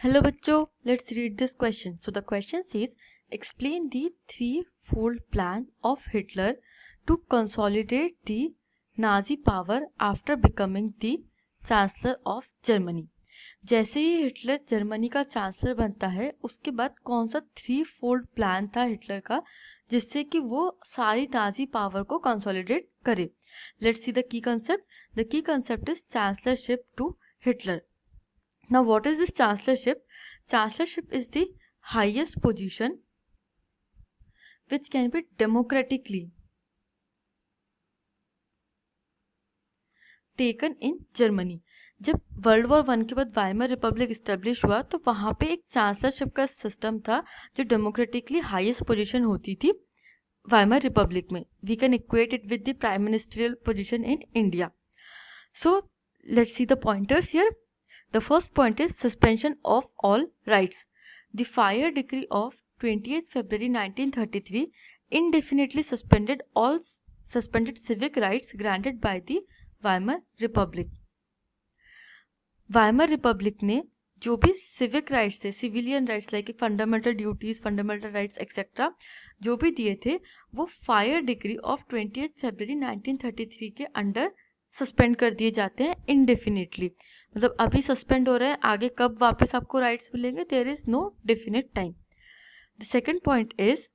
Hello बच्चों, let's read this question. So the question says, explain the threefold plan of Hitler to consolidate the Nazi power after becoming the Chancellor of Germany. जैसे ही Hitler Germany का chancellor बनता है उसके बाद कौन सा थ्री फोल्ड प्लान था हिटलर का जिससे कि वो सारी नाजी पावर को कंसोलिडेट करे. Let's see the key concept. The key concept is chancellorship to Hitler. Now, what is this chancellorship? Chancellorship is the highest position which can be democratically taken in Germany. जब world war 1 के बाद Weimar Republic establish हुआ तो वहाँ पे एक चांसलरशिप का system था जो डेमोक्रेटिकली हाईएस्ट पोजीशन होती थी वाइमर रिपब्लिक में. We can equate it with the prime ministerial position in India. So let's see the pointers here. The first point is suspension of all rights. The fire decree of 28th February 1933 indefinitely suspended civic rights granted by the Weimar Republic. Weimar Republic ने जो भी civic rights थे, civilian rights like fundamental duties, fundamental rights etc. जो भी दिए थे वो fire decree of 28th February 1933 के अंडर सस्पेंड कर दिए जाते हैं indefinitely. मतलब अभी सस्पेंड हो रहे हैं, आगे कब वापस आपको राइट्स मिलेंगे, there is no definite time. The second point is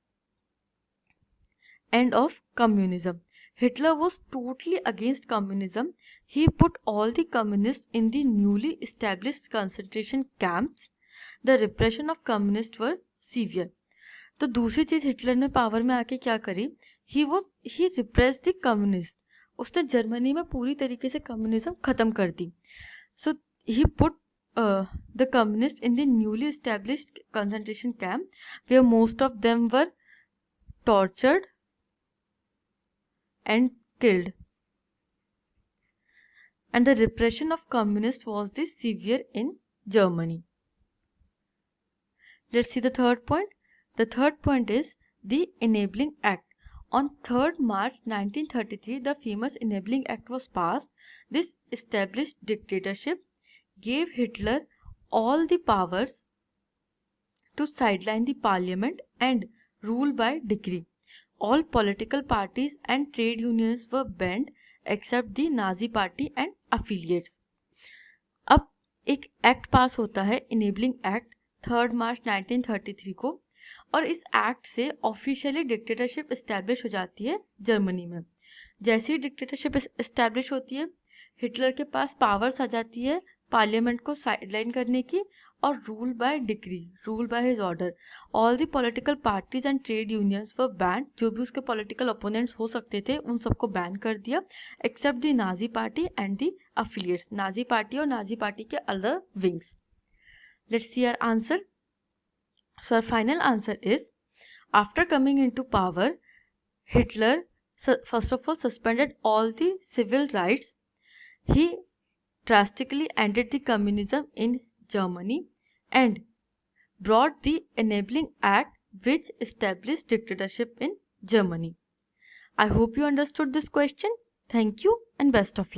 end of communism. Hitler was totally against communism. He put all the communist in the newly established concentration camps. The repression of communist were severe. तो दूसरी चीज Hitler ने power में आके क्या करी, ही repress the communist. उसने Germany में पूरी तरीके से कम्युनिज्म खत्म कर दी. So he put the communists in the newly established concentration camp where most of them were tortured and killed. And the repression of communists was the severe in Germany. Let's see the third point. The third point is the Enabling Act. On 3rd March 1933, the famous Enabling Act was passed. This established dictatorship, gave Hitler all the powers to sideline the parliament and rule by decree. All political parties and trade unions were banned except the Nazi party and affiliates. अब एक act पास होता है, enabling act, 3 मार्च 1933 को, और इस act से officially dictatorship establish हो जाती है जर्मनी में. जैसे ही डिक्टेटरशिप इस्टेब्लिश होती है, हिटलर के पास पावर्स आ जाती है पार्लियामेंट को साइडलाइन करने की और rule by decree, rule by his order. All the political parties and trade unions were ban. जो भी उसके पॉलिटिकल ओपोनेंट्स हो सकते थे उन सबको बैन कर दिया except the Nazi party and the affiliates. Nazi party और नाजी पार्टी के other wings. Let's see our answer. So our final answer is, after coming into power, Hitler first of all suspended all the civil rights. He drastically ended the communism in Germany and brought the Enabling Act which established dictatorship in Germany. I hope you understood this question. Thank you and best of luck.